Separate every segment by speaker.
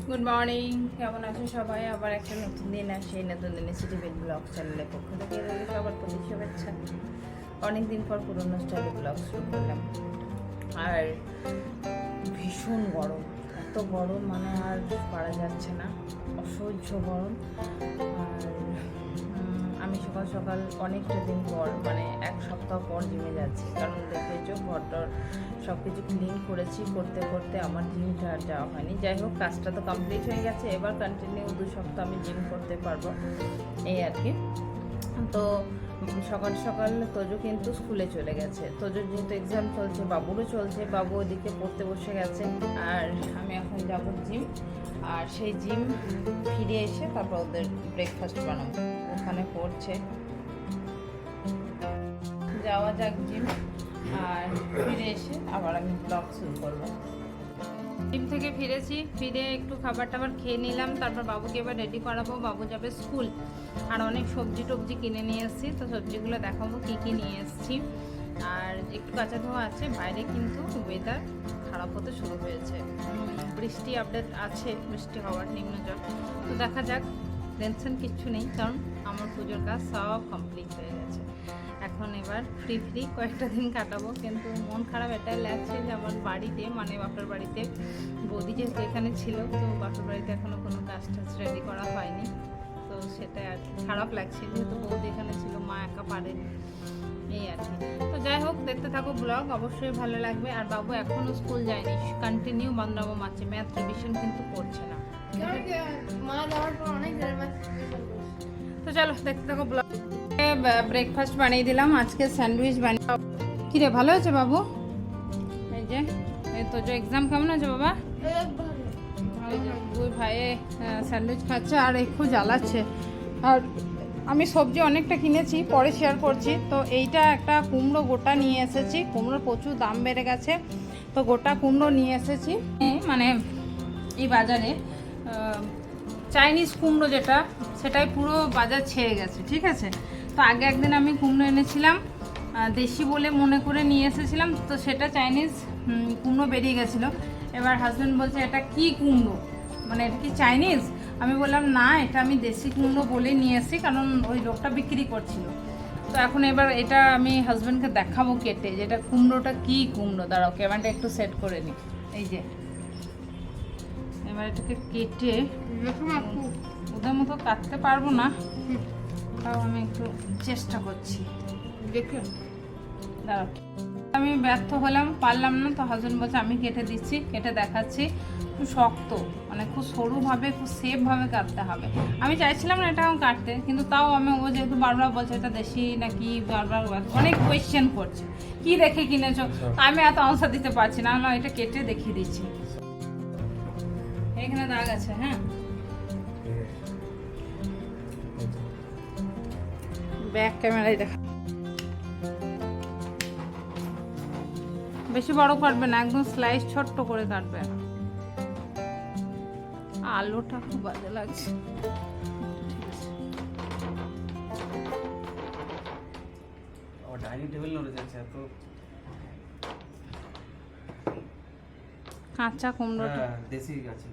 Speaker 1: Good morning, কেমন আছো সবাই? আবার একটা নতুন দিন আসে, নতুন দিনে সিটিভিন ব্লগ চ্যানেলের পক্ষ থেকে রইল সবার প্রতি শুভেচ্ছা। অনেকদিন পর পুরোনো স্টাইলে ব্লগ শুরু করলাম। আর ভীষণ গরম, এত গরম মানে আর পারা যাচ্ছে না, অসহ্য গরম। আর আমি সকাল সকাল অনেকটা দিন পর মানে এক সপ্তাহ পর জিমে যাচ্ছি, কারণ দেখেছো ঘরটার সব কিছু ক্লিন করেছি, করতে করতে আমার জিমটা আর যাওয়া হয়নি। যাই হোক, কাজটা তো কমপ্লিট হয়ে গেছে, এবার কন্টিনিউ 2 সপ্তাহ আমি জিম করতে পারবো, এই আর কি। তো সকাল সকাল তোজো কিন্তু স্কুলে চলে গেছে। তোজোর যেহেতু এক্সাম চলছে, বাবুরও চলছে, বাবু ওদিকে পড়তে বসে গেছে, আর আমি এখন যাব জিম। আর সেই জিম ফিরে এসে তারপর ওদের ব্রেকফাস্ট বানাবো, ওখানে পড়ছে। যাওয়া যাক জিম, আর ফিরে এসে আবার আমি ব্লগ শুরু করবো। জিম থেকে ফিরেছি, ফিরে একটু খাবার টাবার খেয়ে নিলাম, তারপর বাবুকে এবার রেডি করাবো, বাবু যাবে স্কুল। আর অনেক সবজি টবজি কিনে নিয়ে এসেছি, তো সবজিগুলো দেখাবো কী কী নিয়ে এসেছি। আর একটু কাঁচা ধোয়া আছে, বাইরে কিন্তু ওয়েদার খারাপ হতে শুরু হয়েছে, বৃষ্টি আপডেট আছে, বৃষ্টি হওয়ার নিম্নচাপ। তো দেখা যাক, টেনশন কিচ্ছু নেই, কারণ আমার পুজোর কাজ সব কমপ্লিট হয়ে গেছে। এখন এবার ফ্রি কয়েকটা দিন কাটাবো। কিন্তু মন খারাপ এটাই লাগছে যে আমার বাড়িতে মানে বাপের বাড়িতে বৌদি যেহেতু এখানে ছিল, তো বাপের বাড়িতে এখনও কোনো কাজ টাজ রেডি করা হয়নি, তো সেটাই আর কি খারাপ লাগছে, যেহেতু বৌদি এখানে ছিল, মা একা পারেনি, এই আর কি। তো যাই হোক, দেখতে থাকো ব্লগ, অবশ্যই ভালো লাগবে। আর বাবু এখনও স্কুল যায়নি, কন্টিনিউ বান্দরাবো মারছে, ম্যাথ রিভিশন কিন্তু করছে না। তো চলো দেখতে থাকো ব্লগ। ব্রেকফাস্ট বানিয়ে দিলাম, আজকে স্যান্ডউইচ বানিয়ে। কিরে, ভালো হয়েছে বাবু? এই যে তো যে এক্সাম কেমন আছে বাবা? দুই ভাইয়ে স্যান্ডউইচ খাচ্ছে আর একটু জ্বালাচ্ছে। আর আমি সবজি অনেকটা কিনেছি, পরে শেয়ার করছি। তো এইটা একটা কুমড়ো গোটা নিয়ে এসেছি, কুমড়োর প্রচুর দাম বেড়ে গেছে, তো গোটা কুমড়ো নিয়ে এসেছি। মানে এই বাজারে চাইনিজ কুমড়ো যেটা, সেটাই পুরো বাজার ছেড়ে গেছে, ঠিক আছে। তো আগে একদিন আমি কুমড়ো এনেছিলাম, দেশি বলে মনে করে নিয়ে এসেছিলাম, তো সেটা চাইনিজ কুমড়ো বেরিয়ে গেছিলো। এবার হাজব্যান্ড বলছে এটা কি কুমড়ো, মানে এটা কি চাইনিজ? আমি বললাম না, এটা আমি দেশি কুমড়ো বলে নিয়ে এসেছি, কারণ ওই লোকটা বিক্রি করছিল। তো এখন এবার এটা আমি হাজব্যান্ডকে দেখাবো কেটে, যে এটা কুমড়োটা কি কুমড়ো। দাঁড়াও, ক্যামেরাটা একটু সেট করে নিই। এই যে এবার এটাকে কেটে, ওদের মতো কাটতে পারবো না, তাও আমি একটু চেষ্টা করছি, দেখে দাঁড়াও। আমি ব্যর্থ হলাম, পারলাম না, তো হাজব্যান্ড বলছে আমি কেটে দিচ্ছি, কেটে দেখাচ্ছি। খুব শক্ত, মানে খুব সরুভাবে, খুব সেফভাবে কাটতে হবে। আমি চাইছিলাম না এটা কাটতে, কিন্তু তাও আমি, ও যেহেতু বারবার বলছে এটা দেশি নাকি, বারবার অনেক কোয়েশ্চেন করছে, কি দেখে কিনেছো, আমি এত আনসার দিতে পারছি না, না এটা কেটে দেখিয়ে দিচ্ছি। এখানে দাগ আছে, হ্যাঁ, ব্যাক ক্যামেরায় দেখা। বেশি বড় কাটবে না, একদম স্লাইস ছোট্ট করে কাটবে। আলুটা খুব বাজে লাগছে। কাঁচা কুমড়োটা
Speaker 2: দেশি আছে।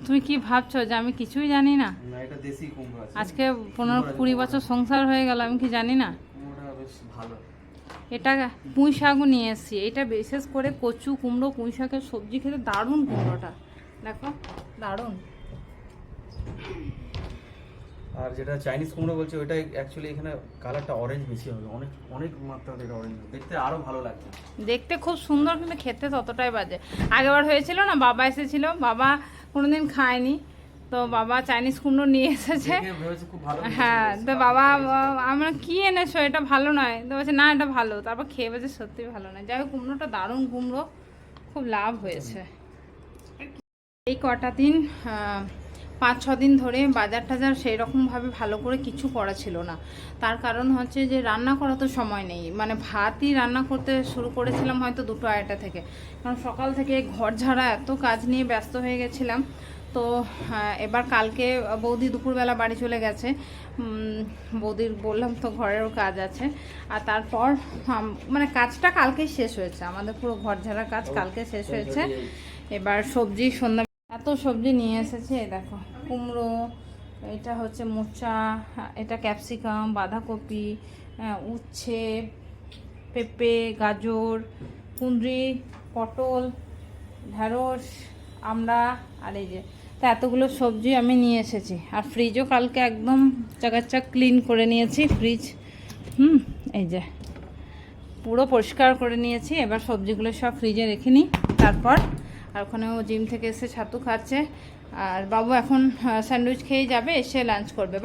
Speaker 1: তুমি কি ভাবছো যে আমি কিছুই জানি না?
Speaker 2: এটা দেশি কুমড়ো আছে।
Speaker 1: আজকে 15-20 বছর সংসার হয়ে গেল, আমি কি জানি না?
Speaker 2: কুমড়োটা বেশ ভালো।
Speaker 1: এটা পুঁই শাকও নিয়ে এসেছি, এটা বিশেষ করে কচু কুমড়ো পুঁই শাকের সবজি খেতে দারুণ, কুমড়োটা দেখো দারুণ।
Speaker 2: আর যেটা চাইনিজ কুমড়ো বলছে ওটা অ্যাকচুয়ালি এখানে কালারটা অরেঞ্জ বেশি হবে, অনেক অনেক মাত্রাতে এটা অরেঞ্জ, দেখতে আরো ভালো লাগছে। দেখতে
Speaker 1: খুব সুন্দর, কিন্তু খেতে ততটাই বাজে। আগেবার হয়েছিল না, বাবা এসেছিল, বাবা কোনোদিন খায়নি, তো বাবা চাইনিজ কুমড়ো নিয়ে এসেছে। হ্যাঁ, তো বাবা আমরা কি এনেছো, এটা ভালো নয়, তো বলছে না এটা ভালো, তারপর খেয়ে বলছে সত্যি ভালো নয়। যাই হোক, কুমড়োটা দারুণ কুমড়ো, খুব লাভ হয়েছে। এই কটা দিন 5-6 দিন ধরে বাজার টাজার সেই রকমভাবে ভালো করে কিছু করা ছিল না। তার কারণ হচ্ছে যে রান্না করা তো সময় নেই, মানে ভাতই রান্না করতে শুরু করেছিলাম হয়তো 2-2:30 থেকে, কারণ সকাল থেকে ঘর ঝাড়া এত কাজ নিয়ে ব্যস্ত হয়ে গেছিলাম। তো এবার কালকে বৌদি দুপুরবেলা বাড়ি চলে গেছে, বৌদির বললাম তো ঘরেরও কাজ আছে। আর তারপর মানে কাজটা কালকেই শেষ হয়েছে, আমাদের পুরো ঘর ঝাড়া কাজ কালকে শেষ হয়েছে। এবার সবজি সন্ধ্যা এত সবজি নিয়ে এসেছে, এই দেখো কুমড়ো, এটা হচ্ছে মোচা, এটা ক্যাপসিকাম, বাঁধাকপি, উচ্ছে, পেঁপে, গাজর, কুঁদরি, পটল, ঢ্যাঁড়স, আমড়া, আর এই যে তো এতগুলো সবজি আমি নিয়ে এসেছি। আর ফ্রিজও কালকে একদম চাকাচাক ক্লিন করে নিয়েছি ফ্রিজ। এই যে পুরো পরিষ্কার করে নিয়েছি। এবার সবজিগুলো সব ফ্রিজে রেখে নিই। তারপর আর ওখানেও জিম থেকে এসে ছাতু খাচ্ছে, আর বাবু এখন স্যান্ডউইচ খেয়ে যাবে, এসে লাঞ্চ করবে।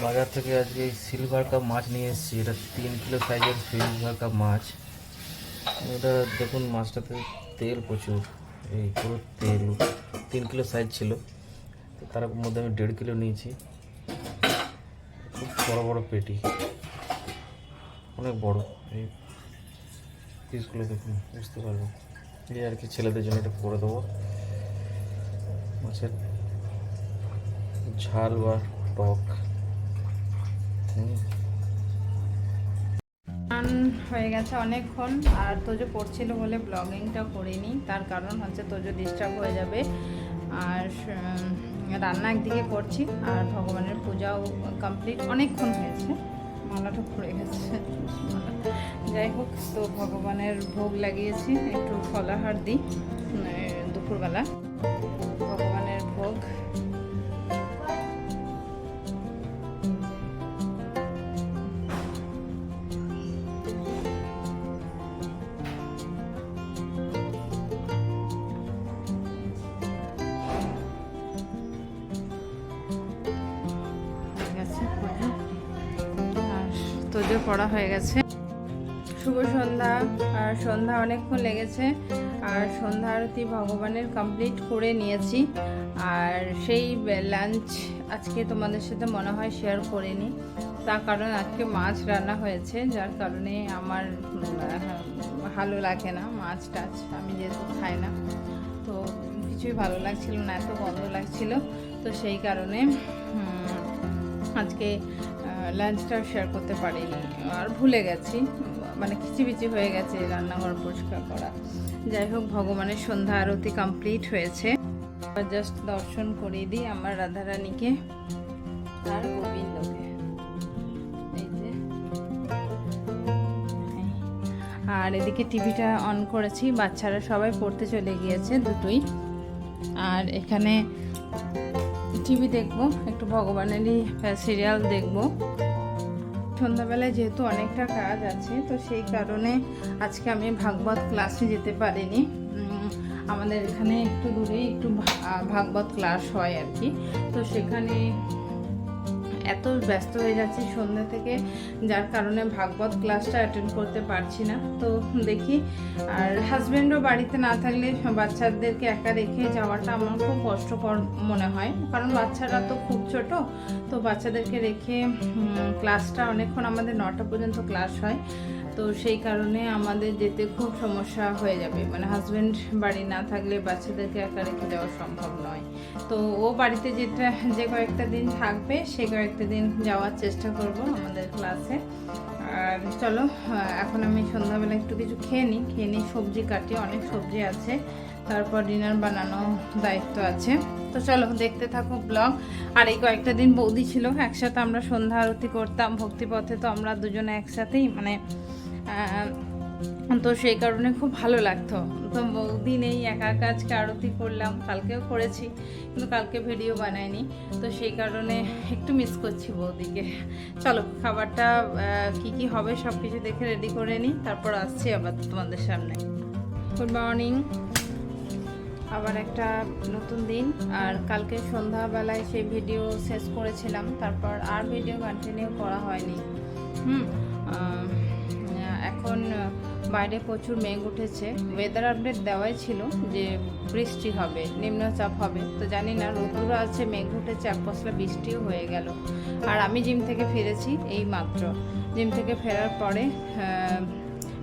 Speaker 2: বাজার থেকে আজকে সিলভার কাপ মাছ নিয়ে এসেছি। এটা 3 কিলো সাইজের সিলভার কাপ মাছ। এটা দেখুন মাছটাতে তেল প্রচুর, এই পুরো তেল। 3 কিলো সাইজ ছিল, তো তার মধ্যে আমি 1.5 কিলো নিয়েছি। খুব বড় বড় পেটি, অনেক বড়। এই পিসগুলো দেখুন, বুঝতে পারবেন। এই আর কি ছেলেদের জন্য এটা করে দেবো। মাছের ঝাল বা টক।
Speaker 1: হয়ে গেছে অনেকক্ষণ, আর তোজো পড়ছিল বলে ব্লগিংটা করিনি। তার কারণ হচ্ছে তোজো ডিস্টার্ব হয়ে যাবে। আর রান্না একদিকে করছি, আর ভগবানের পূজাও কমপ্লিট অনেকক্ষণ হয়েছে। মালাটা পড়ে গেছে। যাই হোক, তো ভগবানের ভোগ লাগিয়েছি, একটু ফলাহার দিই দুপুরবেলা। ভগবানের ভোগ তোজো পড়া হয়ে গেছে। শুভ সন্ধ্যা। আর সন্ধ্যা অনেকক্ষণ লেগেছে, আর সন্ধ্যা আরতি ভগবানের কমপ্লিট করে নিয়েছি। আর সেই লাঞ্চ আজকে তোমাদের সাথে মনে হয় শেয়ার করিনি, তার কারণ আজকে মাছ রান্না হয়েছে, যার কারণে আমার ভালো লাগে না মাছ টাছ, আমি যেহেতু খাই না, তো কিছুই ভালো লাগছিল না, এত গন্ধ লাগছিল। তো সেই কারণে আজকে লাঞ্চটা শেয়ার করতে পারিনি, আর ভুলে গেছি, মানে খিচিবিচি হয়ে গেছে রান্নাঘর পরিষ্কার করা। যাই হোক, ভগবানের সন্ধ্যা আরতি কমপ্লিট হয়েছে। জাস্ট দর্শন করিয়ে দিই আমার রাধারানীকে আর গোবিন্দকে। এই যে, আর এদিকে টিভিটা অন করেছি, বাচ্চারা সবাই পড়তে চলে গিয়েছে দুটোই। আর এখানে টিভি দেখবো, একটু ভগবানেরই সিরিয়াল দেখবো। সন্ধ্যাবেলায় যেহেতু অনেকটা কাজ আছে, তো সেই কারণে আজকে আমি ভাগবত ক্লাসে যেতে পারিনি। আমাদের এখানে একটু দূরেই একটু ভাগবত ক্লাস হয় আর কি, তো সেখানে এত ব্যস্ত হয়ে যাচ্ছি সন্ধ্যা থেকে, যার কারণে ভাগবত ক্লাসটা অ্যাটেন্ড করতে পারছি না। তো দেখি, আর হাজব্যান্ডও বাড়িতে না থাকলে বাচ্চাদেরকে একা রেখে যাওয়াটা আমার খুব কষ্টকর মনে হয়, কারণ বাচ্চারা তো খুব ছোট, তো বাচ্চাদেরকে রেখে ক্লাসটা অনেকক্ষণ, আমাদের 9টা পর্যন্ত ক্লাস হয়, তো সেই কারণে আমাদের যেতে খুব সমস্যা হয়ে যাবে। মানে হাজব্যান্ড বাড়ি না থাকলে বাচ্চাদেরকে একা রেখে যাওয়া সম্ভব নয়। তো ও বাড়িতে যে কয়েকটা দিন থাকবে, সে কয়েকটা দিন যাওয়ার চেষ্টা করব আমাদের ক্লাসে। আর চলো, এখন আমি সন্ধ্যাবেলা একটু কিছু খেয়ে নিই, সবজি কাটি, অনেক সবজি আছে, তারপর ডিনার বানানো দায়িত্ব আছে। তো চলো দেখতে থাকো ব্লগ। আর এই কয়েকটা দিন বৌদি ছিল, একসাথে আমরা সন্ধ্যা আরতি করতাম ভক্তিপথে, তো আমরা দুজনে একসাথেই, মানে তো সেই কারণে খুব ভালো লাগতো। তো বৌদি নেই, একা একা আজকে আরতি করলাম, কালকেও করেছি, কিন্তু কালকে ভিডিও বানাইনি, তো সেই কারণে একটু মিস করছি বৌদিকে। চলো, খাবারটা কি কি হবে সব কিছু দেখে রেডি করে নিই, তারপর আসছি আবার তোমাদের সামনে। গুড মর্নিং, আবার একটা নতুন দিন। আর কালকে সন্ধ্যাবেলায় সেই ভিডিও শেষ করেছিলাম, তারপর আর ভিডিও কন্টিনিউ করা হয়নি। এখন বাইরে প্রচুর মেঘ উঠেছে, ওয়েদার আপডেট দেওয়াই ছিল যে বৃষ্টি হবে, নিম্নচাপ হবে, তো জানি না, রোদুরও আছে, মেঘ উঠেছে, এক পশলা বৃষ্টিও হয়ে গেল। আর আমি জিম থেকে ফিরেছি এই মাত্র। জিম থেকে ফেরার পরে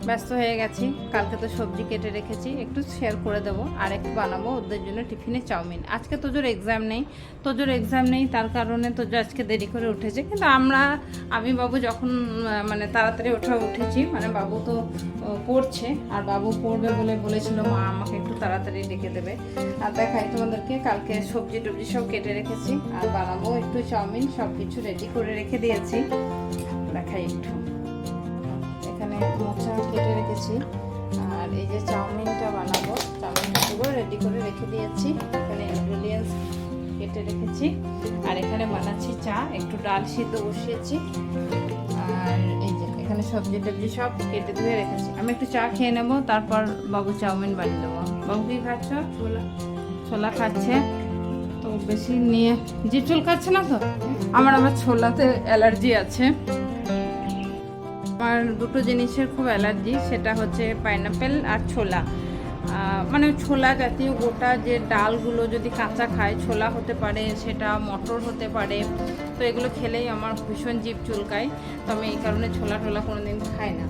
Speaker 1: ব্যস্ত হয়ে গেছি। কালকে তো সবজি কেটে রেখেছি, একটু শেয়ার করে দেবো। আর একটু বানাবো ওদের জন্য টিফিনে চাউমিন। আজকে তোজোর এক্সাম নেই, তার কারণে তোজো আজকে দেরি করে উঠেছে। কিন্তু আমি বাবু যখন মানে তাড়াতাড়ি উঠেছি, মানে বাবু তো পড়ছে, আর বাবু পড়বে বলেছিল মা আমাকে একটু তাড়াতাড়ি ডেকে দেবে। আর দেখাই তোমাদেরকে, কালকে সবজি টবজি সব কেটে রেখেছি, আর বানাবো একটু চাউমিন, সব কিছু রেডি করে রেখে দিয়েছি। দেখাই একটু, এখানে মোচা কেটে রেখেছি, আর এই যে চাউমিনটা বানাবো, চাউমিনটা পুরো রেডি করে রেখে দিয়েছি। এখানে ইনগ্রেডিয়েন্টস কেটে রেখেছি, আর এখানে বানাচ্ছি চা, একটু ডাল সিদ্ধ বসিয়েছি, আর এই যে এখানে সবজি টবজি সব কেটে ধুয়ে রেখেছি। আমি একটু চা খেয়ে নেবো, তারপর বাবু চাউমিন বানিয়ে দেবো। বাবু কি খাচ্ছ? ছোলা খাচ্ছে, তো বেশি নিয়ে জিভ চুলকাচ্ছে না তো? আমার আবার ছোলাতে অ্যালার্জি আছে। আমার দুটো জিনিসের খুব অ্যালার্জি, সেটা হচ্ছে পাইনাপেল আর ছোলা। মানে ছোলা জাতীয় গোটা যে ডালগুলো যদি কাঁচা খায়, ছোলা হতে পারে, সেটা মটর হতে পারে, তো এগুলো খেলেই আমার ভীষণ জিভ চুলকায়। তো আমি এই কারণে ছোলা টোলা কোনোদিন খাই না।